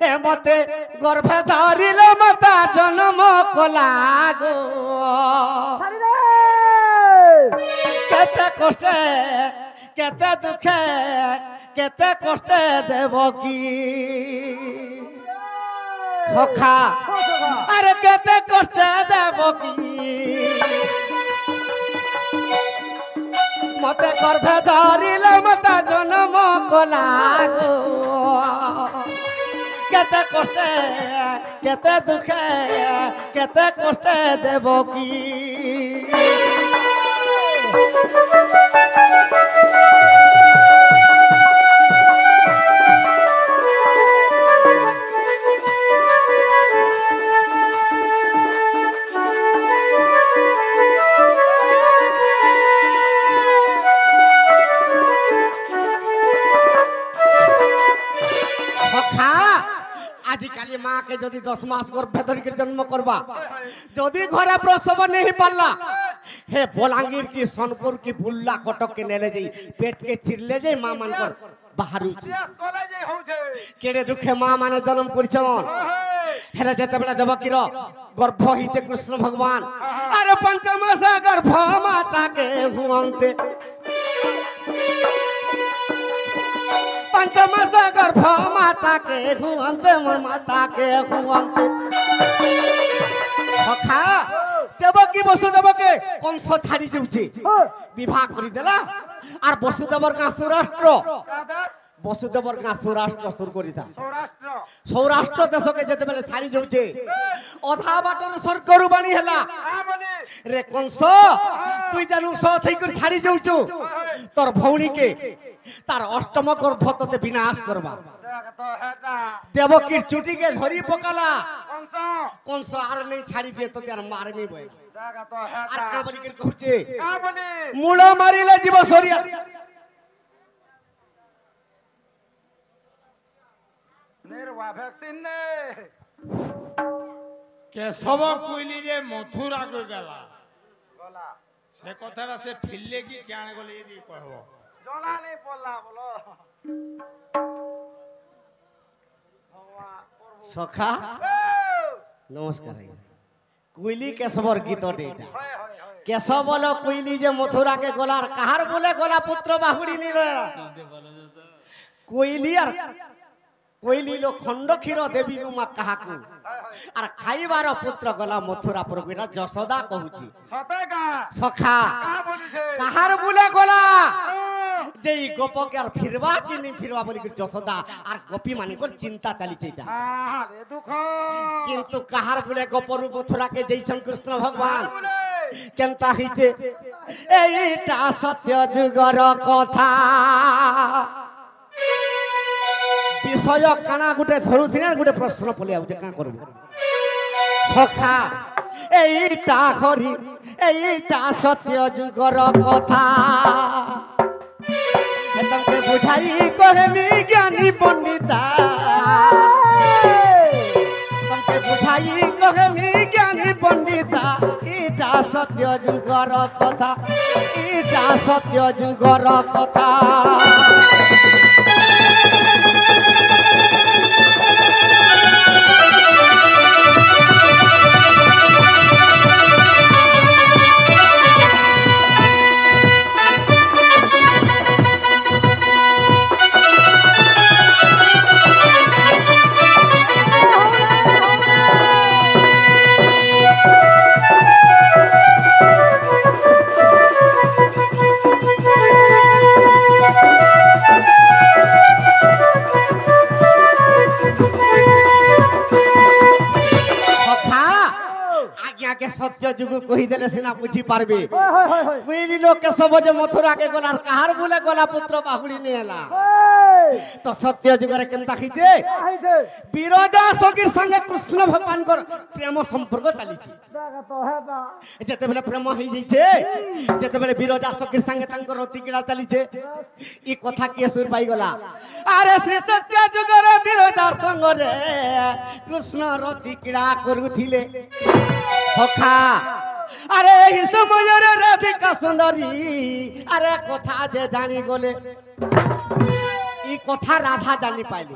এ মতে গর্ভে ধরিল মাতা জন্ম কলা গো কেতে কষ্টে কেতে দুঃখে কেতে কষ্টে দেবকী সখা আরে কেতে কষ্টে দেবকী মতে গর্ভে ধরিল মাতা জন্ম কলা গো কেতে কষ্টে কেতে দুঃখে কেতে কষ্টে দেবকী आजिकाली माँ के जदि 10 मास गर्भे धरिक जन्म करवा जदि घरे प्रसव नहीं पाला हे बलांगीर की सोनपुर की बुल्ला कटक के नेले जाई पेट के चिरले जाई माँ मान कर बाहर केड़े दुखे माँ माने जन्म करछन हेले जेते बेला देवकीर गर्भ हिते कृष्ण भगवान अरे पंचमास गर्भ माता के हुवंते पंचमास गर्भ माता के हुवंते मोर माता के हुवंते सखा देवकी वसुदेव के कंस छाड़ी जाउची विवाह करी देला आर वसुदेवर का सौराष्ट्र वसुदेवर का सौराष्ट्र सुर करी था सौराष्ट्र देश के जेते बेले छाड़ी जाउचे अधा बाटर सरकरु बाणी हला रे कंस तू जानू सो थई कर छाड़ी जाउचू तोर भौणी के तार अष्टम गर्भ तते विनाश करबा देवकीर चुटी के धरी पकाला कंस आर नहीं छाड़ी दे तो त्यार मारमी बय आर का बोली के कहूचे मूल मारिले जीव सरिया निर्वा वैक्सीन ने केशव कोइली जे मथुरा को गला गला से कथारा से फिल्ले की क्याण गले यदि कहबो जला नहीं पड़ला बोलो सखा नमस्कार कोइली केशवर गीत डेटा केशव बोलो कोइली जे मथुरा के गोलार कहार बोले गोला पुत्र बाहुड़ी नहीं रे कोइली आर कोइली लो खंड क्षीर देवी नुमा कहा को आर खाइबार पुत्र गला मथुरा पर गोला जशोदा कहूची सखा कहार बोले गोला जेई गोप के आर फिरवा कि नहीं फिरवा बोली के जशोदा आर गोपी माने को चिंता चली छैटा रे दुख किंतु कहार बोले गोपरु मथुरा के जैछन कृष्ण भगवान केनता हिते एटा सत्य जुगर कथा विषय काना गुटे धरु थिने गुटे प्रश्न पले आउ जे का करबो सखा एटा हरि एटा सत्य जुगर कथा तमके बुझाई कहमी ज्ञानी पंडिता तमके बुझाई कहमी ज्ञानी पंडिता इटा सत्य जुगर कथा इटा सत्य जुगर कथा सत्य जुग कही देले सिना बुझी पारबे कोइली लोग के सब जे मथुरा के गोलार कहार बोले गोला पुत्र बाहुड़ी ने हला तो सत्य जुग रे केनता खिते विरोधा सगीर संगे कृष्ण भगवान को प्रेम संपर्क चली छी जेते बेले प्रेम होई जई छे जेते बेले विरोधा सगीर संगे तंकर रति किड़ा चली छे ई कथा के सुर पाई गला अरे श्री सत्य जुग रे विरोधा संग रे कृष्ण रति किड़ा करूथिले सखा अरे ही समय रे राधिका सुंदरी अरे कथा जे जानी गले ई कथा राधा जानी पाइली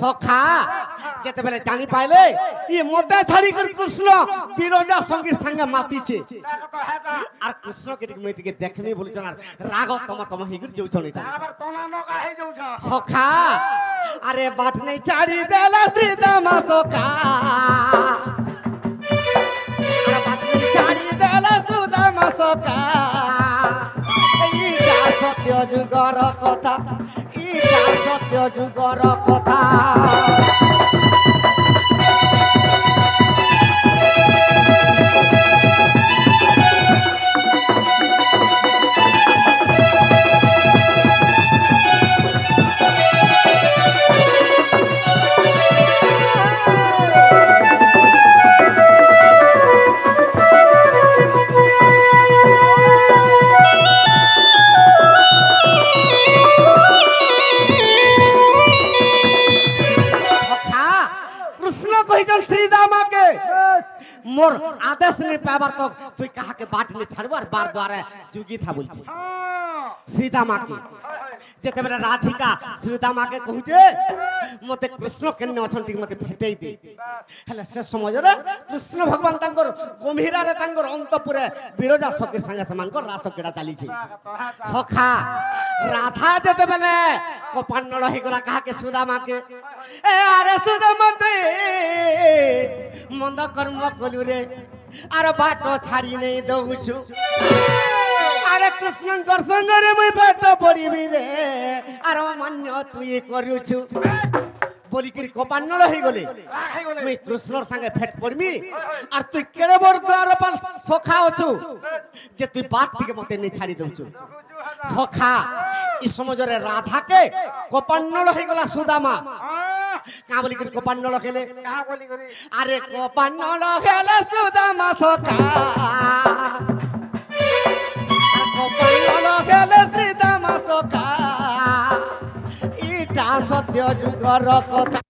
সখা যেতেবেলে জানি পাইলে ই মতে ছাড়ি করে কৃষ্ণ বিরজা সঙ্গীর সঙ্গে মাতিছে দেখো তো হেটা আর কৃষ্ণকে ঠিক মেয়েটিকে দেখনি বলছেন আর রাগ তম হিগুর যাউছন এটা আবার তোলা নকা হয়ে যাউছ সখা আরে বাট নেই ছাড়ি দেলা শ্রীদামা সখা আরে বাট নেই ছাড়ি দেলা সুদামা সখা এইটা সত্য যুগর কথা এইটা সত্য যুগর কথা श्रीदामाके मोर आदेश नहीं पावर तो तुई कहा के बाट नहीं छाड़बो और बार द्वारा जुगी था बोलछे श्रीदामाके जेते बेला राधिका श्रीदामाके कहूजे मते कृष्ण केन्ने अछन टिक मते भेटेई दे हले से समय रे कृष्ण भगवान तांकर गंभीरा रे तांकर अंतपुरे विरजा सखी संगे समान को रास केडा चाली छे सखा राधा जेते बेले कोपान्नल हे गला कहा के सुदामाके ए अरे सुदामा ते मंद कर्म कलु रे अरे बाटो छाड़ी नहीं दउछु अरे कृष्ण दर्शन रे मैं बाटो पड़ीबी रे अरे मान्य तुई करूछु बोली करी कोपान्नल हे गले मैं कृष्णर संगे भेट पड़मी और तुई केड़े बड़ द्वार पर सखा अछु जे तुई बाट टिके मते नहीं छाड़ी दउछु सखा इ समझरे राधा के कोपान्नल हे गला सुदामा का बोली करी कोपान्नल खेले कहा बोली करी अरे कोपान्नल खेले सुदामा सखा अरे कोपान्नल खेले श्रीदामा सखा इटा सत्य जुगर कथा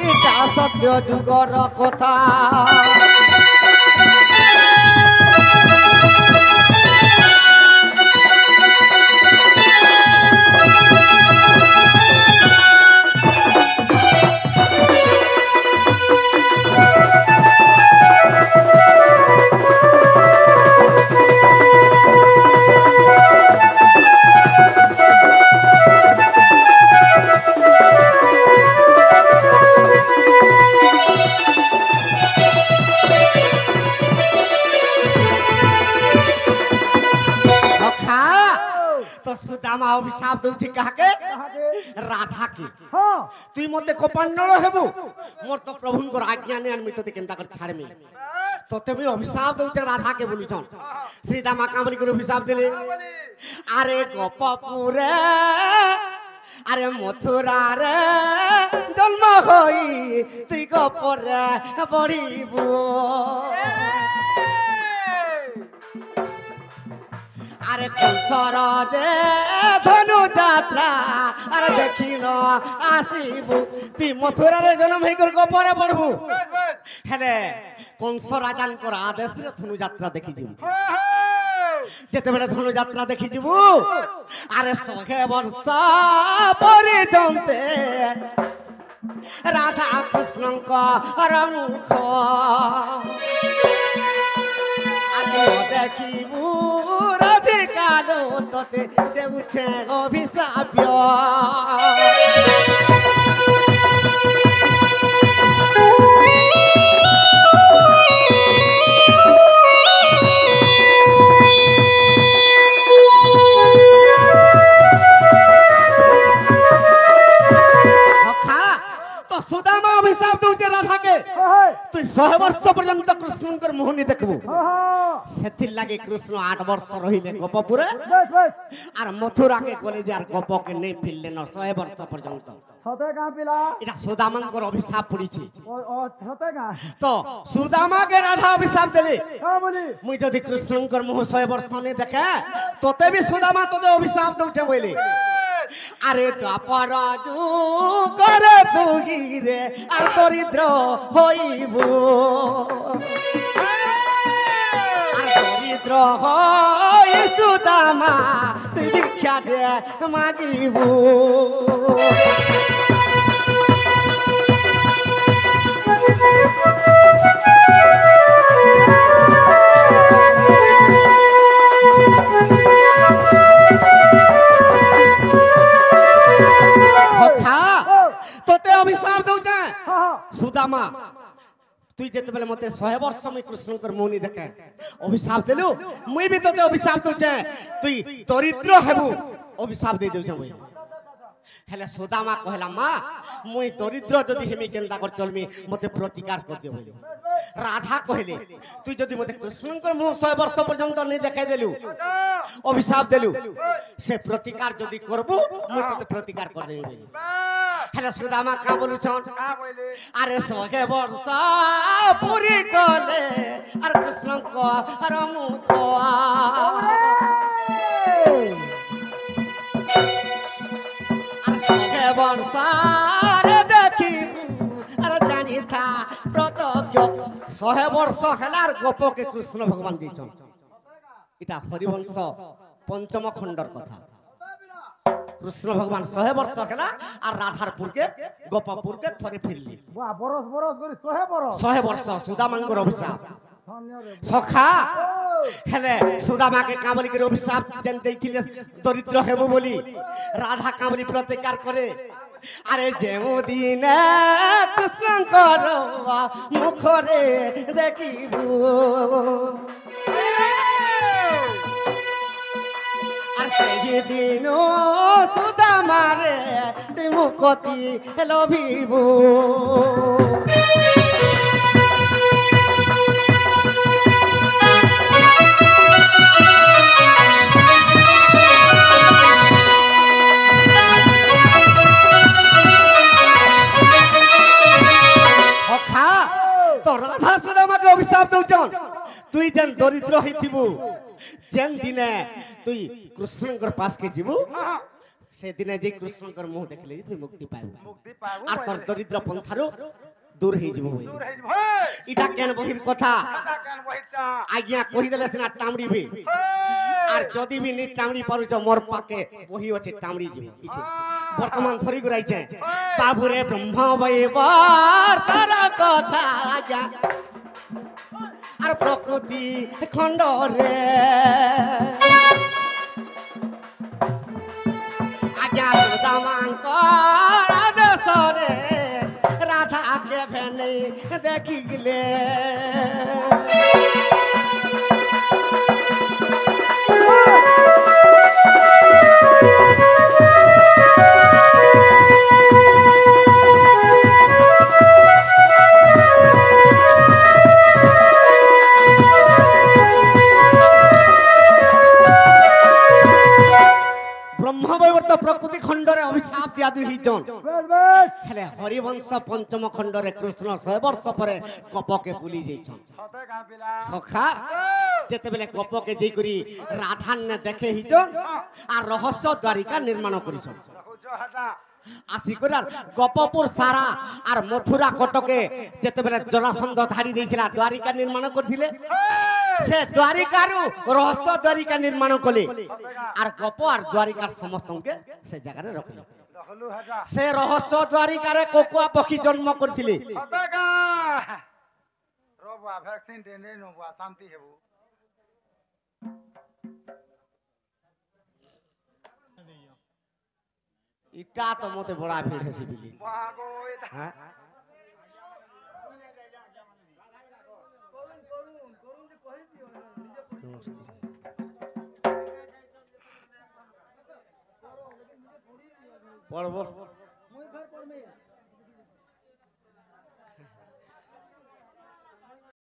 इटा सत्य जुगर कथा सुदामा अभिशाप दउछि कहा के राधा के हां तुई मते कोपान्नल हेबु मोर तो प्रभुनकर आज्ञा ने अनमित ते केनता कर छाड़मी तोते भी अभिशाप दउछ राधा के बोलुछन श्रीदामा का बोली कर अभिशाप देले अरे गोपपुरे अरे मथुरा रे जन्म होई तुई गोपरे बड़ीबु अरे कंसर जे धनु यात्रा अरे देखिन आसीबु ती मथुरा रे जन्म हे कर गोपरे पढ़बु हेले कंस राजान को आदेश रे धनु यात्रा देखि जिबु जेते बेले धनु यात्रा देखि जिबु अरे 100 वर्ष पर्यंते राधा कृष्ण को रमुख अरे देखिबु राधिकालो तोते देउछे अभिशाप्य तो सुदामा अभिशाप दउछे राधा के तु 100 वर्ष पर्यंत कृष्ण कर मुह नहीं देखबू सेथिर लागे कृष्ण 8 वर्ष रहिले गोपपुरे आर मथुरा के गले जार गोप के नहीं फिरले न 100 वर्ष पर्यंत छते का पिला इटा सुदामा कर अभिशाप पड़ीछि ओ छते का तो सुदामा के राधा अभिशाप देले का बोली मुई जदी कृष्ण कर मुह 100 वर्ष नहीं देखे तोते भी सुदामा तोते अभिशाप दउछे बोले अरे द्वापर करे तुगी रे आर दरिद्र हईबू आर दरिद्र हई सुदामा तुई भिक्षा दे मागिबू অভিশাপ দউছে हाँ हाँ সুদামা তুই যেতে বেলে মতে 100 বর্ষ মুই কৃষ্ণঙ্কর মৌনি দেখে অভিশাপ দেলু মুই বি তোতে অভিশাপ দউছে তুই দরিদ্র হেবু অভিশাপ দেই দউছে মুই হেলে সুদামা কহলা মা মুই দরিদ্র যদি হেমি কেনতা কর চলমি মতে প্রতিকার কর দিও বলি রাধা কহিলে তুই যদি মতে কৃষ্ণঙ্কর মুহ 100 বর্ষ পর্যন্ত নেই দেখাই দেলু অভিশাপ দেলু সে প্রতিকার যদি করবু মুই তোতে প্রতিকার কর দেবি বলি হেলে সুদামা কা বলুছন কা কইলে আরে 100 বর্ষ পুরি গলে আর কৃষ্ণঙ্কর মুখ আর 100 বর্ষ দেখিবু আর জানি থা প্রত্যক্ষ 100 বর্ষ হেলার গোপকে কৃষ্ণ ভগবান দিয়েছেন এটা হরিবংশ পঞ্চম খণ্ডর কথা কৃষ্ণ ভগবান 100 বর্ষ খেলা আর রাধারপুরকে গোপপুরকে থরে ফিরলি वाह बरस बरस करी 100 बरस 100 বর্ষ সুদামাঙ্গর অভিশাপ धन्य रे সখা হেলে সুদামাকে কামলি করে অভিশাপ যেন দেইছিলে দরিদ্র হেব বলি রাধা কামলি প্রতিকার করে আরে যেদিন কৃষ্ণঙ্কর মুখরে দেখিবু আর সেদিন সুদামারে তুই মুখতি লভিবু তো রাধা সুদামাকে অভিশাপ দউছন তুই যেন দরিদ্র হইতিবু যেন দিনে তুই কৃষ্ণঙ্কর পাশকে যাবু সেদিনে যে কৃষ্ণঙ্কর মুখ দেখলে তুই মুক্তি পাইবু মুক্তি পাবো আর তোর দরিদ্র পন্থারু দূর হয়ে যাবো দূর হই ভাই এটা কেন বহির কথা কা কেন বইতা আজ্ঞা কহি দেলে সিনা টামড়িবি আর যদি বি নি টামড়ি পারুছ মোর পাকে বহি আছে টামড়ি যাবি ইছে বর্তমান ধরি গুরাইছে বাবুরে ব্রহ্ম বৈবার তার কথা আজ্ঞা আর প্রকৃতি খণ্ড রে আজ্ঞা সুদামাঙ্কর আদর্শরে রাধাকে ভেনে দেখি গেলে ব্রহ্মবৈবর্ত প্রকৃতি খণ্ডরে অভিশাপ দিয়া দুই হইছন बेस बेस হেলে হরিবংশ পঞ্চম খণ্ডরে কৃষ্ণ 100 বর্ষ পরে কপকে ভুলি যাইছন সতে কা পিলা সখা যেতেবেলে কপকে যেই করি রাধান্নে দেখে হইছন আর রহস্য দ্বারিকা নির্মাণ করিছন রহুজ হাটা আসি করে আর গপপুর সারা আর মথুরা কটকে যেতেবেলে জরাসন্ধ ধাড়ি দিয়েছিল দ্বারিকা নির্মাণ করছিলে সে দ্বারিকারু রহস্য দ্বারিকা নির্মাণ কলে আর গপ আর দ্বারিকার সমস্তকে সে জায়গায় রাখলে রহলু হাটা সে রহস্য দ্বারিকারে কোকুয়া পক্ষী জন্ম করছিলে সতে কা রবা ভ্যাকসিন টেনে নবা শান্তি হেবু ইটা তো মতে বড়া ভিড় হেসি বিলি বাগো এটা হ্যাঁ পড়ব